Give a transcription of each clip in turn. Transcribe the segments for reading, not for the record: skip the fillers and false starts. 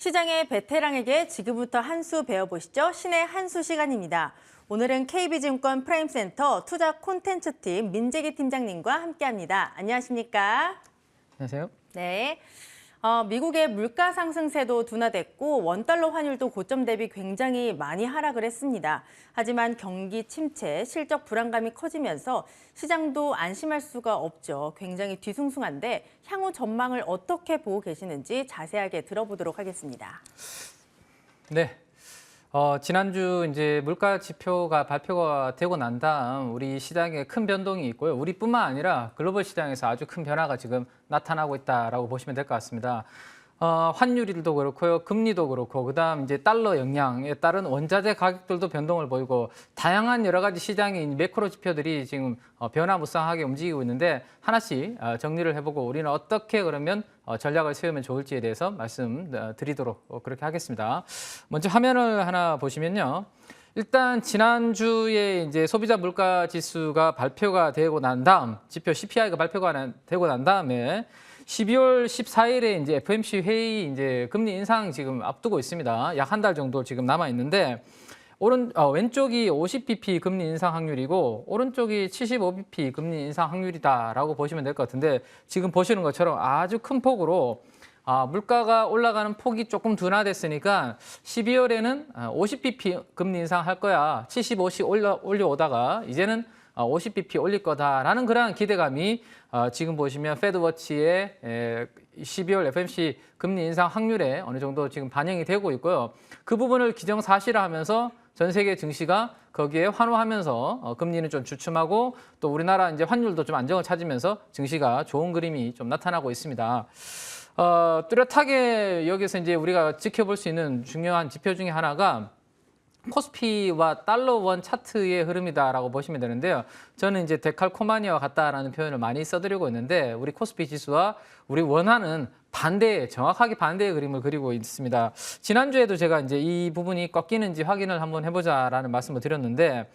시장의 베테랑에게 지금부터 한 수 배워보시죠. 신의 한 수 시간입니다. 오늘은 KB증권 프라임센터 투자 콘텐츠팀 민재기 팀장님과 함께합니다. 안녕하십니까? 안녕하세요. 네. 미국의 물가 상승세도 둔화됐고 원달러 환율도 고점 대비 굉장히 많이 하락을 했습니다. 하지만 경기 침체, 실적 불안감이 커지면서 시장도 안심할 수가 없죠. 굉장히 뒤숭숭한데 향후 전망을 어떻게 보고 계시는지 자세하게 들어보도록 하겠습니다. 네. 지난주 이제 물가 지표가 발표가 되고 난 다음 우리 시장에 큰 변동이 있고요. 우리뿐만 아니라 글로벌 시장에서 아주 큰 변화가 지금 나타나고 있다라고 보시면 될 것 같습니다. 환율도 그렇고요, 금리도 그렇고, 그다음 이제 달러 영향에 따른 원자재 가격들도 변동을 보이고 다양한 여러 가지 시장의 매크로 지표들이 지금 변화무쌍하게 움직이고 있는데 하나씩 정리를 해보고 우리는 어떻게 그러면 전략을 세우면 좋을지에 대해서 말씀드리도록 그렇게 하겠습니다. 먼저 화면을 하나 보시면요. 일단 지난주에 이제 소비자 물가 지수가 발표가 되고 난 다음 지표 CPI가 발표가 되고 난 다음에 12월 14일에 이제 FOMC 회의 이제 금리 인상 지금 앞두고 있습니다. 약 한 달 정도 지금 남아 있는데 왼쪽이 50bp 금리 인상 확률이고 오른쪽이 75bp 금리 인상 확률이다라고 보시면 될 것 같은데 지금 보시는 것처럼 아주 큰 폭으로 물가가 올라가는 폭이 조금 둔화됐으니까 12월에는 50bp 금리 인상할 거야. 75씩 올려오다가 이제는 50bp 올릴 거다라는 그러한 기대감이 지금 보시면 패드워치의 12월 FOMC 금리 인상 확률에 어느 정도 지금 반영이 되고 있고요. 그 부분을 기정사실화하면서 전 세계 증시가 거기에 환호하면서 금리는 좀 주춤하고 또 우리나라 이제 환율도 좀 안정을 찾으면서 증시가 좋은 그림이 좀 나타나고 있습니다. 뚜렷하게 여기서 이제 우리가 지켜볼 수 있는 중요한 지표 중에 하나가 코스피와 달러 원 차트의 흐름이다라고 보시면 되는데요. 저는 이제 데칼코마니아와 같다라는 표현을 많이 써드리고 있는데 우리 코스피 지수와 우리 원화는 정확하게 반대의 그림을 그리고 있습니다. 지난주에도 제가 이제 이 부분이 꺾이는지 확인을 한번 해보자라는 말씀을 드렸는데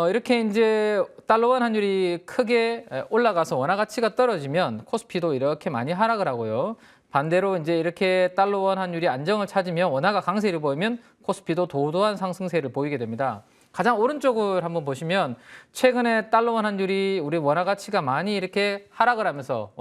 이렇게 이제 달러 원 환율이 크게 올라가서 원화 가치가 떨어지면 코스피도 이렇게 많이 하락을 하고요. 반대로 이제 이렇게 달러 원 환율이 안정을 찾으면 원화가 강세를 보이면 코스피도 도도한 상승세를 보이게 됩니다. 가장 오른쪽을 한번 보시면 최근에 달러 원 환율이 우리 원화 가치가 많이 이렇게 하락을 하면서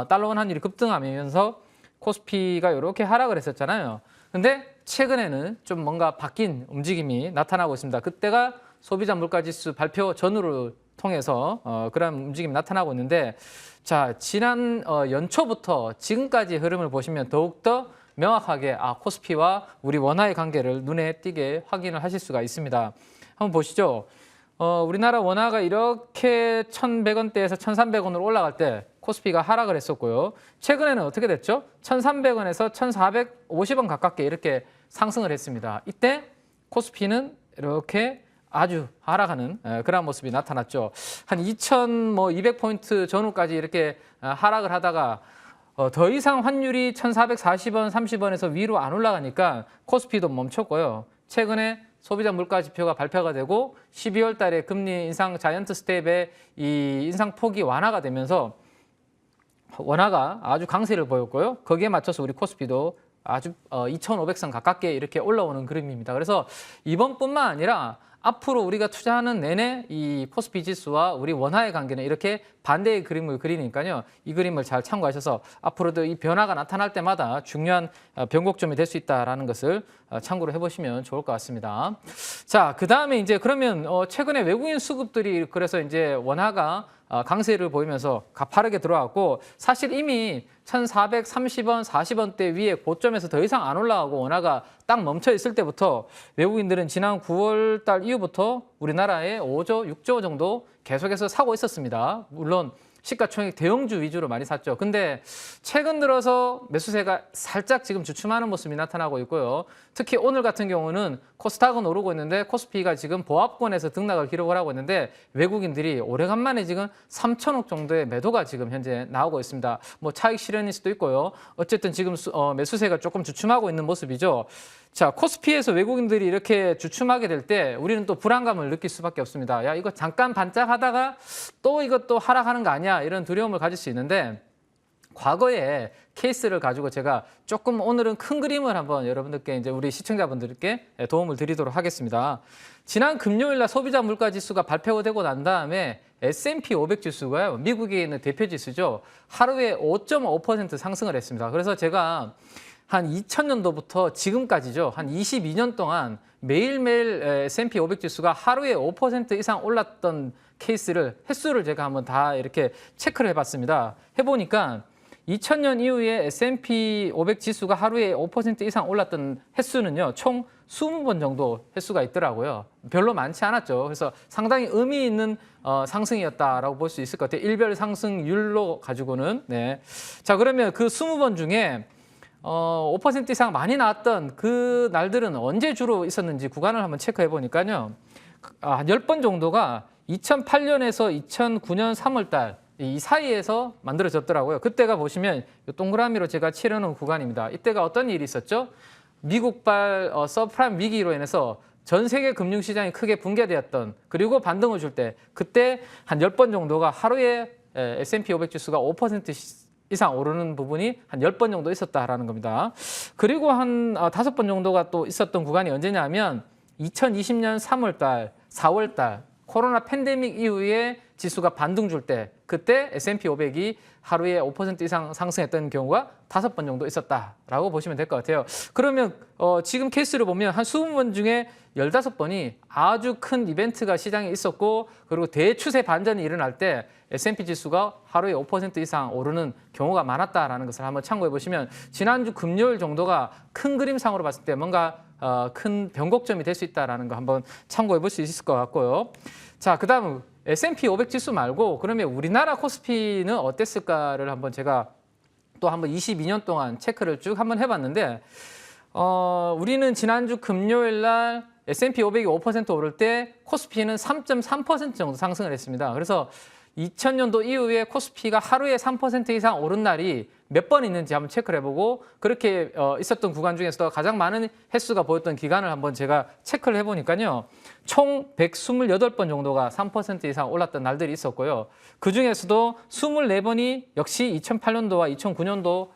달러 원 환율이 급등하면서 코스피가 이렇게 하락을 했었잖아요. 근데 최근에는 좀 뭔가 바뀐 움직임이 나타나고 있습니다. 그때가 소비자 물가지수 발표 전후를 통해서 그런 움직임이 나타나고 있는데 자, 지난 연초부터 지금까지 흐름을 보시면 더욱더 명확하게 코스피와 우리 원화의 관계를 눈에 띄게 확인을 하실 수가 있습니다. 한번 보시죠. 우리나라 원화가 이렇게 1,100원대에서 1,300원으로 올라갈 때 코스피가 하락을 했었고요. 최근에는 어떻게 됐죠? 1,300원에서 1,450원 가깝게 이렇게 상승을 했습니다. 이때 코스피는 이렇게 아주 하락하는 그런 모습이 나타났죠. 한 2,200포인트 전후까지 이렇게 하락을 하다가 더 이상 환율이 1,440원, 30원에서 위로 안 올라가니까 코스피도 멈췄고요. 최근에 소비자 물가 지표가 발표가 되고 12월 달에 금리 인상 자이언트 스텝의 이 인상 폭이 완화가 되면서 원화가 아주 강세를 보였고요. 거기에 맞춰서 우리 코스피도 아주 2,500선 가깝게 이렇게 올라오는 그림입니다. 그래서 이번뿐만 아니라 앞으로 우리가 투자하는 내내 이 코스피 지수와 우리 원화의 관계는 이렇게 반대의 그림을 그리니까요. 이 그림을 잘 참고하셔서 앞으로도 이 변화가 나타날 때마다 중요한 변곡점이 될 수 있다는 것을 참고로 해보시면 좋을 것 같습니다. 자, 그 다음에 이제 그러면 최근에 외국인 수급들이 그래서 이제 원화가 강세를 보이면서 가파르게 들어왔고 사실 이미 1,430원, 40원대 위에 고점에서 더 이상 안 올라가고 원화가 딱 멈춰 있을 때부터 외국인들은 지난 9월 달 이후부터 우리나라에 5조, 6조 정도 계속해서 사고 있었습니다. 물론 시가총액 대형주 위주로 많이 샀죠. 근데 최근 들어서 매수세가 살짝 지금 주춤하는 모습이 나타나고 있고요. 특히 오늘 같은 경우는 코스닥은 오르고 있는데 코스피가 지금 보합권에서 등락을 기록을 하고 있는데 외국인들이 오래간만에 지금 3천억 정도의 매도가 지금 현재 나오고 있습니다. 뭐 차익 실현일 수도 있고요. 어쨌든 지금 매수세가 조금 주춤하고 있는 모습이죠. 자, 코스피에서 외국인들이 이렇게 주춤하게 될 때 우리는 또 불안감을 느낄 수밖에 없습니다. 야, 이거 잠깐 반짝하다가 또 이것도 하락하는 거 아니야? 이런 두려움을 가질 수 있는데 과거의 케이스를 가지고 제가 조금 오늘은 큰 그림을 한번 여러분들께 이제 우리 시청자분들께 도움을 드리도록 하겠습니다. 지난 금요일 날 소비자 물가 지수가 발표되고 난 다음에 S&P 500 지수가요. 미국에 있는 대표 지수죠. 하루에 5.5% 상승을 했습니다. 그래서 제가 한 2000년도부터 지금까지죠. 한 22년 동안 매일매일 S&P 500 지수가 하루에 5% 이상 올랐던 케이스를 횟수를 제가 한번 다 이렇게 체크를 해봤습니다. 해보니까 2000년 이후에 S&P 500 지수가 하루에 5% 이상 올랐던 횟수는요. 총 20번 정도 횟수가 있더라고요. 별로 많지 않았죠. 그래서 상당히 의미 있는 상승이었다라고 볼 수 있을 것 같아요. 일별 상승률로 가지고는. 네. 자, 그러면 그 20번 중에 5% 이상 많이 나왔던 그 날들은 언제 주로 있었는지 구간을 한번 체크해 보니까요. 한 10번 정도가 2008년에서 2009년 3월 달 이 사이에서 만들어졌더라고요. 그때가 보시면 동그라미로 제가 칠해놓은 구간입니다. 이때가 어떤 일이 있었죠? 미국발 서프라임 위기로 인해서 전 세계 금융시장이 크게 붕괴되었던 그리고 반등을 줄 때 그때 한 10번 정도가 하루에 S&P 500 지수가 5% 이상 오르는 부분이 한 10번 정도 있었다라는 겁니다. 그리고 한 5번 정도가 또 있었던 구간이 언제냐면 2020년 3월 달, 4월 달 코로나 팬데믹 이후에 지수가 반등 줄 때 그때 S&P 500이 하루에 5% 이상 상승했던 경우가 5번 정도 있었다라고 보시면 될 것 같아요. 그러면 지금 케이스를 보면 한 20번 중에 15번이 아주 큰 이벤트가 시장에 있었고 그리고 대추세 반전이 일어날 때 S&P 지수가 하루에 5% 이상 오르는 경우가 많았다라는 것을 한번 참고해 보시면 지난주 금요일 정도가 큰 그림상으로 봤을 때 뭔가 큰 변곡점이 될 수 있다는 거 한번 참고해 볼 수 있을 것 같고요. 자, 그다음 S&P 500 지수 말고 그러면 우리나라 코스피는 어땠을까를 한번 제가 또 한번 22년 동안 체크를 쭉 한번 해봤는데 우리는 지난주 금요일 날 S&P 500이 5% 오를 때 코스피는 3.3% 정도 상승을 했습니다. 그래서 2000년도 이후에 코스피가 하루에 3% 이상 오른 날이 몇 번 있는지 한번 체크를 해보고 그렇게 있었던 구간 중에서도 가장 많은 횟수가 보였던 기간을 한번 제가 체크를 해보니까요. 총 128번 정도가 3% 이상 올랐던 날들이 있었고요. 그중에서도 24번이 역시 2008년도와 2009년도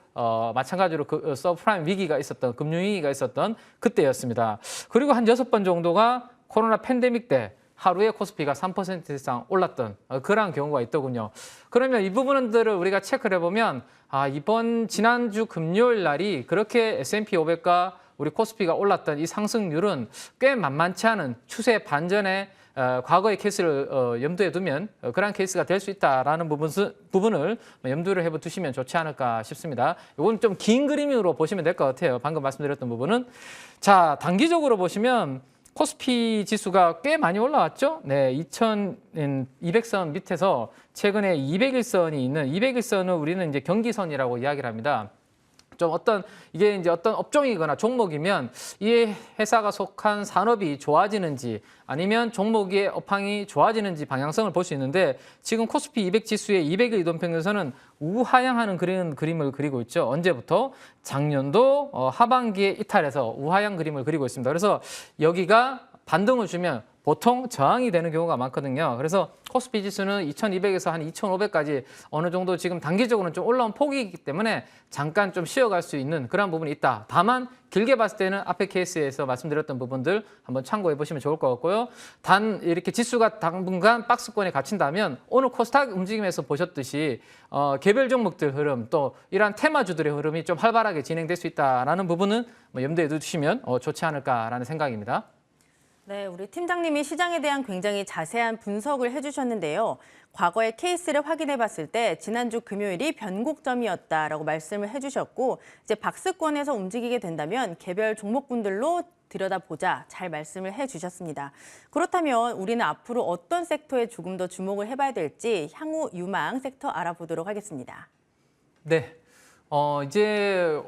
마찬가지로 그 서프라임 위기가 있었던 금융위기가 있었던 그때였습니다. 그리고 한 6번 정도가 코로나 팬데믹 때 하루에 코스피가 3% 이상 올랐던 그러한 경우가 있더군요. 그러면 이 부분들을 우리가 체크를 해보면 이번 지난주 금요일 날이 그렇게 S&P 500과 우리 코스피가 올랐던 이 상승률은 꽤 만만치 않은 추세 반전의 과거의 케이스를 염두에 두면 그러한 케이스가 될 수 있다라는 부분을 염두를 해두시면 좋지 않을까 싶습니다. 이건 좀 긴 그림으로 보시면 될 것 같아요. 방금 말씀드렸던 부분은. 자, 단기적으로 보시면 코스피 지수가 꽤 많이 올라왔죠? 네, 2200선 밑에서 최근에 200일선이 있는 200일선은 우리는 이제 경기선이라고 이야기를 합니다. 좀 이게 이제 어떤 업종이거나 종목이면 이 회사가 속한 산업이 좋아지는지 아니면 종목의 업황이 좋아지는지 방향성을 볼 수 있는데 지금 코스피 200 지수의 200일 이동평균선은 우하향하는 그림을 그리고 있죠. 언제부터? 작년도 하반기에 이탈해서 우하향 그림을 그리고 있습니다. 그래서 여기가 반등을 주면 보통 저항이 되는 경우가 많거든요. 그래서 코스피 지수는 2200에서 한 2500까지 어느 정도 지금 단기적으로는 좀 올라온 폭이기 때문에 잠깐 좀 쉬어갈 수 있는 그런 부분이 있다. 다만 길게 봤을 때는 앞에 케이스에서 말씀드렸던 부분들 한번 참고해 보시면 좋을 것 같고요. 단 이렇게 지수가 당분간 박스권에 갇힌다면 오늘 코스닥 움직임에서 보셨듯이 개별 종목들 흐름 또 이러한 테마주들의 흐름이 좀 활발하게 진행될 수 있다는 부분은 염두에 두시면 좋지 않을까라는 생각입니다. 네, 우리 팀장님이 시장에 대한 굉장히 자세한 분석을 해주셨는데요. 과거의 케이스를 확인해 봤을 때 지난주 금요일이 변곡점이었다라고 말씀을 해주셨고 이제 박스권에서 움직이게 된다면 개별 종목군들로 들여다보자 잘 말씀을 해주셨습니다. 그렇다면 우리는 앞으로 어떤 섹터에 조금 더 주목을 해봐야 될지 향후 유망 섹터 알아보도록 하겠습니다. 네. 이제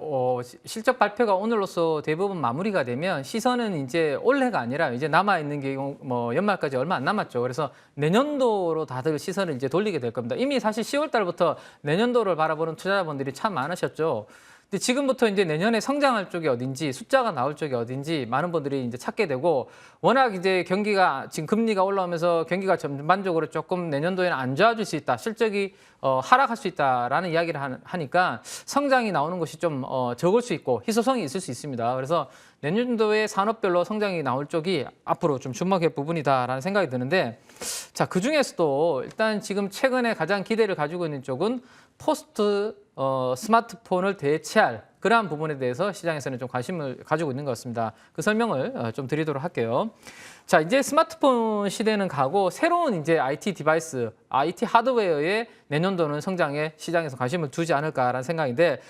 실적 발표가 오늘로써 대부분 마무리가 되면 시선은 이제 올해가 아니라 이제 남아 있는 게 연말까지 얼마 안 남았죠. 그래서 내년도로 다들 시선을 이제 돌리게 될 겁니다. 이미 사실 10월 달부터 내년도를 바라보는 투자자분들이 참 많으셨죠. 근데 지금부터 이제 내년에 성장할 쪽이 어딘지, 숫자가 나올 쪽이 어딘지 많은 분들이 이제 찾게 되고, 워낙 이제 경기가 지금 금리가 올라오면서 경기가 전반적으로 조금 내년도에는 안 좋아질 수 있다, 실적이 하락할 수 있다라는 이야기를 하니까 성장이 나오는 것이 좀 적을 수 있고 희소성이 있을 수 있습니다. 그래서 내년도에 산업별로 성장이 나올 쪽이 앞으로 좀 주목할 부분이다라는 생각이 드는데, 자, 그 중에서도 일단 지금 최근에 가장 기대를 가지고 있는 쪽은 포스트 스마트폰을 대체할 그러한 부분에 대해서 시장에서는 좀 관심을 가지고 있는 것 같습니다. 그 설명을 좀 드리도록 할게요. 자, 이제 스마트폰 시대는 가고 새로운 이제 IT 디바이스, IT 하드웨어의 내년도는 성장에 시장에서 관심을 두지 않을까라는 생각인데,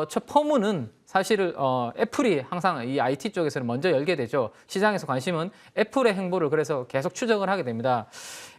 첫 포문은 사실은 애플이 항상 이 IT 쪽에서는 먼저 열게 되죠. 시장에서 관심은 애플의 행보를 그래서 계속 추적을 하게 됩니다.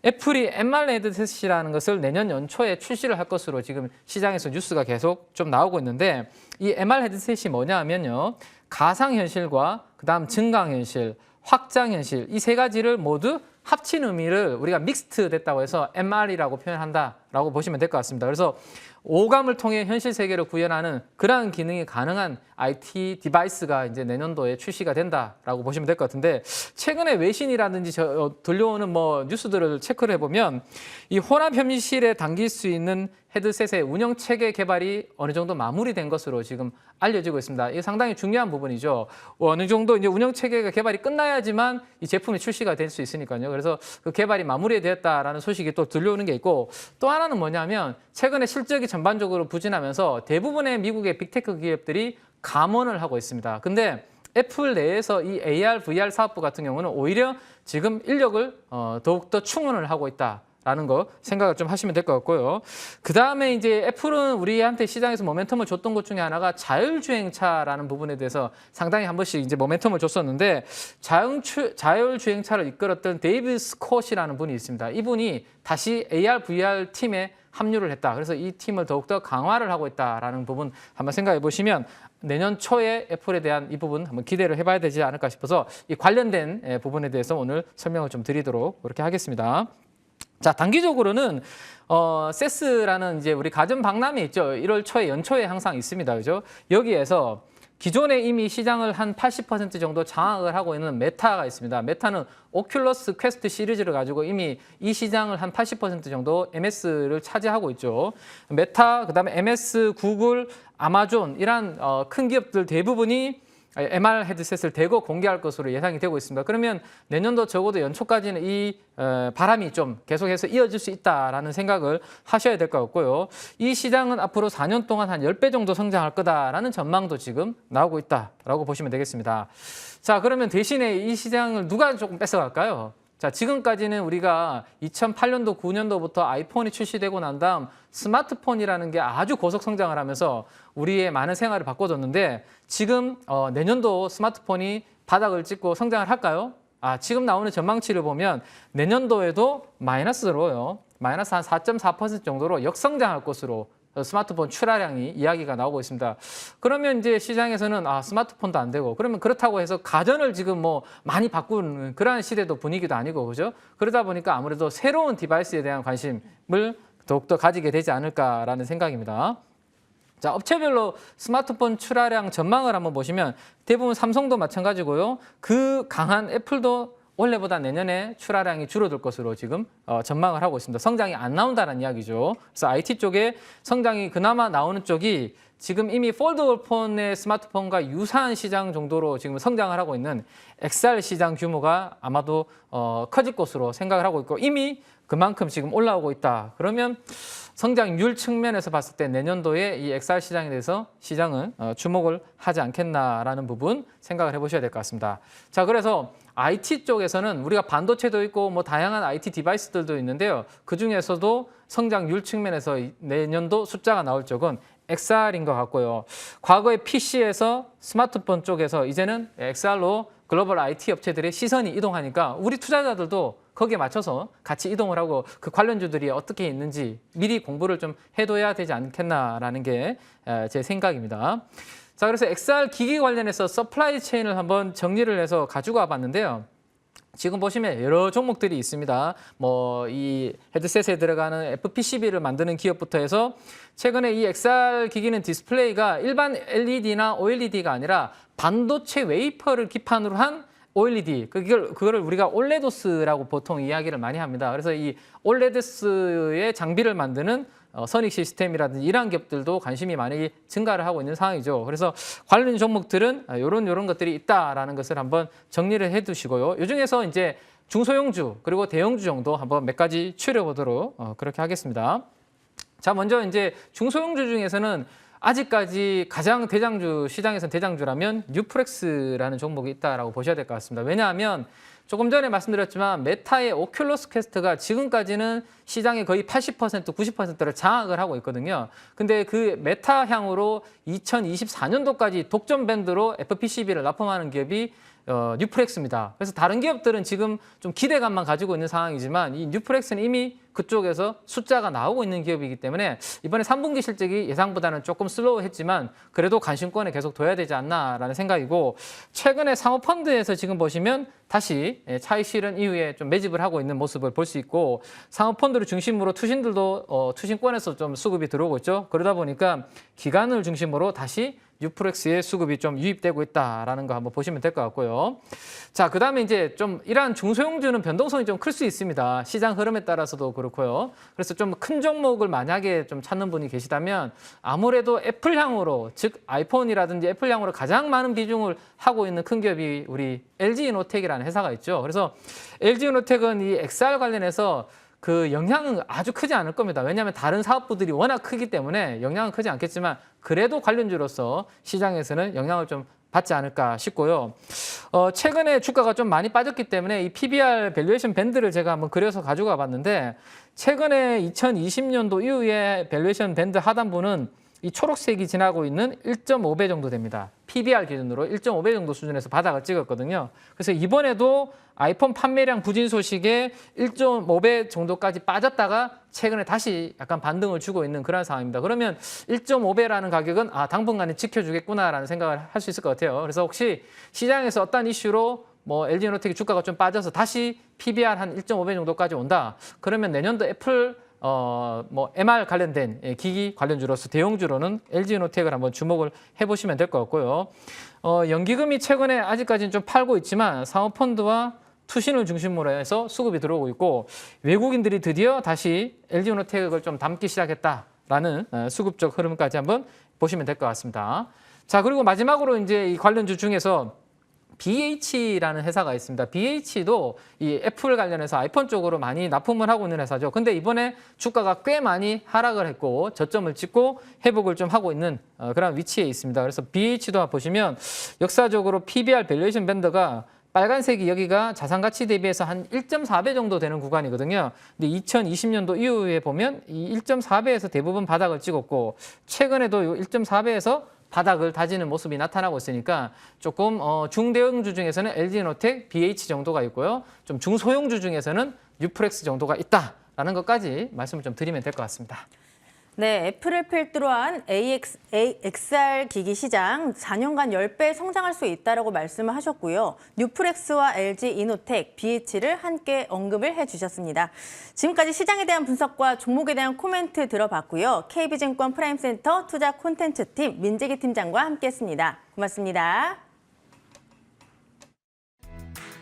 애플이 MR 헤드셋이라는 것을 내년 연초에 출시를 할 것으로 지금 시장에서 뉴스가 계속 좀 나오고 있는데, 이 MR 헤드셋이 뭐냐 하면요, 가상현실과 그다음 증강현실, 확장현실, 이 세 가지를 모두 합친 의미를 우리가 믹스트 됐다고 해서 MR이라고 표현한다라고 보시면 될 것 같습니다. 그래서 오감을 통해 현실 세계를 구현하는 그러한 기능이 가능한 IT 디바이스가 이제 내년도에 출시가 된다라고 보시면 될 것 같은데, 최근에 외신이라든지 들려오는 뭐 뉴스들을 체크를 해보면 이 혼합 현실에 담길 수 있는 헤드셋의 운영 체계 개발이 어느 정도 마무리된 것으로 지금 알려지고 있습니다. 이게 상당히 중요한 부분이죠. 어느 정도 이제 운영 체계가 개발이 끝나야지만 이 제품이 출시가 될 수 있으니까요. 그래서 그 개발이 마무리되었다라는 소식이 또 들려오는 게 있고, 또 하나는 뭐냐면 최근에 실적이 전반적으로 부진하면서 대부분의 미국의 빅테크 기업들이 감원을 하고 있습니다. 근데 애플 내에서 이 AR, VR 사업부 같은 경우는 오히려 지금 인력을 더욱더 충원을 하고 있다라는 거 생각을 좀 하시면 될 것 같고요. 그 다음에 이제 애플은 우리한테 시장에서 모멘텀을 줬던 것 중에 하나가 자율주행차라는 부분에 대해서 상당히 한 번씩 이제 모멘텀을 줬었는데, 자율주행차를 이끌었던 데이비드 스콧이라는 분이 있습니다. 이분이 다시 AR, VR 팀에 합류를 했다. 그래서 이 팀을 더욱더 강화를 하고 있다라는 부분 한번 생각해 보시면 내년 초에 애플에 대한 이 부분 한번 기대를 해봐야 되지 않을까 싶어서 이 관련된 부분에 대해서 오늘 설명을 좀 드리도록 그렇게 하겠습니다. 자, 단기적으로는 세스라는 이제 우리 가전 박람회 있죠. 1월 초에 연초에 항상 있습니다. 그죠? 여기에서 기존에 이미 시장을 한 80% 정도 장악을 하고 있는 메타가 있습니다. 메타는 오큘러스 퀘스트 시리즈를 가지고 이미 이 시장을 한 80% 정도 MS를 차지하고 있죠. 메타, 그다음에 MS, 구글, 아마존 이란 큰 기업들 대부분이 MR 헤드셋을 대거 공개할 것으로 예상이 되고 있습니다. 그러면 내년도 적어도 연초까지는 이 바람이 좀 계속해서 이어질 수 있다라는 생각을 하셔야 될 것 같고요. 이 시장은 앞으로 4년 동안 한 10배 정도 성장할 거다라는 전망도 지금 나오고 있다라고 보시면 되겠습니다. 자, 그러면 대신에 이 시장을 누가 조금 뺏어갈까요? 자, 지금까지는 우리가 2008년도, 9년도부터 아이폰이 출시되고 난 다음 스마트폰이라는 게 아주 고속 성장을 하면서 우리의 많은 생활을 바꿔줬는데, 지금 내년도 스마트폰이 바닥을 찍고 성장을 할까요? 지금 나오는 전망치를 보면 내년도에도 마이너스로요. 마이너스 한 4.4% 정도로 역성장할 것으로 스마트폰 출하량이 이야기가 나오고 있습니다. 그러면 이제 시장에서는 스마트폰도 안 되고, 그러면 그렇다고 해서 가전을 지금 뭐 많이 바꾸는 그러한 시대도 분위기도 아니고, 그죠? 그러다 보니까 아무래도 새로운 디바이스에 대한 관심을 더욱더 가지게 되지 않을까라는 생각입니다. 자, 업체별로 스마트폰 출하량 전망을 한번 보시면 대부분 삼성도 마찬가지고요. 그 강한 애플도 올해보다 내년에 출하량이 줄어들 것으로 지금 전망을 하고 있습니다. 성장이 안 나온다는 이야기죠. 그래서 IT 쪽에 성장이 그나마 나오는 쪽이 지금 이미 폴더블 폰의 스마트폰과 유사한 시장 정도로 지금 성장을 하고 있는 XR 시장 규모가 아마도 커질 것으로 생각을 하고 있고, 이미 그만큼 지금 올라오고 있다. 그러면 성장률 측면에서 봤을 때 내년도에 이 XR 시장에 대해서 시장은 주목을 하지 않겠나라는 부분 생각을 해보셔야 될 것 같습니다. 자, 그래서 IT 쪽에서는 우리가 반도체도 있고 뭐 다양한 IT 디바이스들도 있는데요. 그 중에서도 성장률 측면에서 내년도 숫자가 나올 쪽은 XR인 것 같고요. 과거에 PC에서 스마트폰 쪽에서 이제는 XR로 글로벌 IT 업체들의 시선이 이동하니까 우리 투자자들도 거기에 맞춰서 같이 이동을 하고 그 관련주들이 어떻게 있는지 미리 공부를 좀 해둬야 되지 않겠나라는 게 제 생각입니다. 자, 그래서 XR 기기 관련해서 서플라이 체인을 한번 정리를 해서 가지고 와봤는데요. 지금 보시면 여러 종목들이 있습니다. 뭐 이 헤드셋에 들어가는 FPCB를 만드는 기업부터 해서 최근에 이 XR 기기는 디스플레이가 일반 LED나 OLED가 아니라 반도체 웨이퍼를 기판으로 한 OLED, 그거를 우리가 올레도스라고 보통 이야기를 많이 합니다. 그래서 이 올레도스의 장비를 만드는 선익 시스템이라든지 이러한 기업들도 관심이 많이 증가를 하고 있는 상황이죠. 그래서 관련 종목들은 이런 것들이 있다라는 것을 한번 정리를 해두시고요. 이 중에서 이제 중소형주 그리고 대형주 정도 한번 몇 가지 추려보도록 그렇게 하겠습니다. 자, 먼저 이제 중소형주 중에서는 아직까지 가장 대장주, 시장에서 대장주라면 뉴프렉스라는 종목이 있다라고 보셔야 될 것 같습니다. 왜냐하면 조금 전에 말씀드렸지만 메타의 오큘러스 퀘스트가 지금까지는 시장의 거의 80%, 90%를 장악을 하고 있거든요. 근데 그 메타향으로 2024년도까지 독점 밴드로 FPCB를 납품하는 기업이 뉴프렉스입니다. 그래서 다른 기업들은 지금 좀 기대감만 가지고 있는 상황이지만 이 뉴프렉스는 이미 그쪽에서 숫자가 나오고 있는 기업이기 때문에 이번에 3분기 실적이 예상보다는 조금 슬로우했지만 그래도 관심권에 계속 둬야 되지 않나라는 생각이고, 최근에 사모펀드에서 지금 보시면 다시 차익 실현 이후에 좀 매집을 하고 있는 모습을 볼 수 있고, 사모펀드를 중심으로 투신들도 투신권에서 좀 수급이 들어오고 있죠. 그러다 보니까 기관을 중심으로 다시 뉴프렉스의 수급이 좀 유입되고 있다라는 거 한번 보시면 될 것 같고요. 자, 그다음에 이제 좀 이러한 중소형주는 변동성이 좀 클 수 있습니다. 시장 흐름에 따라서도 그렇고요. 그래서 좀 큰 종목을 만약에 좀 찾는 분이 계시다면 아무래도 애플향으로, 즉 아이폰이라든지 애플향으로 가장 많은 비중을 하고 있는 큰 기업이 우리 LG이노텍이라는 회사가 있죠. 그래서 LG이노텍은 이 XR 관련해서 그 영향은 아주 크지 않을 겁니다. 왜냐하면 다른 사업부들이 워낙 크기 때문에 영향은 크지 않겠지만 그래도 관련주로서 시장에서는 영향을 좀 받지 않을까 싶고요. 최근에 주가가 좀 많이 빠졌기 때문에 이 PBR 밸류에이션 밴드를 제가 한번 그려서 가져가 봤는데, 최근에 2020년도 이후에 밸류에이션 밴드 하단부는 이 초록색이 지나고 있는 1.5배 정도 됩니다. PBR 기준으로 1.5배 정도 수준에서 바닥을 찍었거든요. 그래서 이번에도 아이폰 판매량 부진 소식에 1.5배 정도까지 빠졌다가 최근에 다시 약간 반등을 주고 있는 그런 상황입니다. 그러면 1.5배라는 가격은 당분간은 지켜주겠구나라는 생각을 할 수 있을 것 같아요. 그래서 혹시 시장에서 어떤 이슈로 뭐 LG이노텍이 주가가 좀 빠져서 다시 PBR 한 1.5배 정도까지 온다. 그러면 내년도 애플 뭐 MR 관련된 기기 관련주로서 대형주로는 LG이노텍을 한번 주목을 해보시면 될 것 같고요. 연기금이 최근에 아직까지는 좀 팔고 있지만 사모펀드와 투신을 중심으로 해서 수급이 들어오고 있고, 외국인들이 드디어 다시 LG이노텍을 좀 담기 시작했다라는 수급적 흐름까지 한번 보시면 될 것 같습니다. 자, 그리고 마지막으로 이제 이 관련주 중에서 BH라는 회사가 있습니다. BH도 이 애플 관련해서 아이폰 쪽으로 많이 납품을 하고 있는 회사죠. 근데 이번에 주가가 꽤 많이 하락을 했고 저점을 찍고 회복을 좀 하고 있는 그런 위치에 있습니다. 그래서 BH도 보시면 역사적으로 PBR 밸류에이션 밴드가 빨간색이 여기가 자산가치 대비해서 한 1.4배 정도 되는 구간이거든요. 근데 2020년도 이후에 보면 이 1.4배에서 대부분 바닥을 찍었고, 최근에도 이 1.4배에서 바닥을 다지는 모습이 나타나고 있으니까 조금 중대형주 중에서는 LG이노텍, BH 정도가 있고요. 좀 중소형주 중에서는 뉴프렉스 정도가 있다라는 것까지 말씀을 좀 드리면 될 것 같습니다. 네, 애플을 필두로 한 XR 기기 시장 4년간 10배 성장할 수 있다라고 말씀을 하셨고요. 뉴프렉스와 LG이노텍, BH를 함께 언급을 해주셨습니다. 지금까지 시장에 대한 분석과 종목에 대한 코멘트 들어봤고요. KB증권 프라임센터 투자 콘텐츠팀 민재기 팀장과 함께했습니다. 고맙습니다.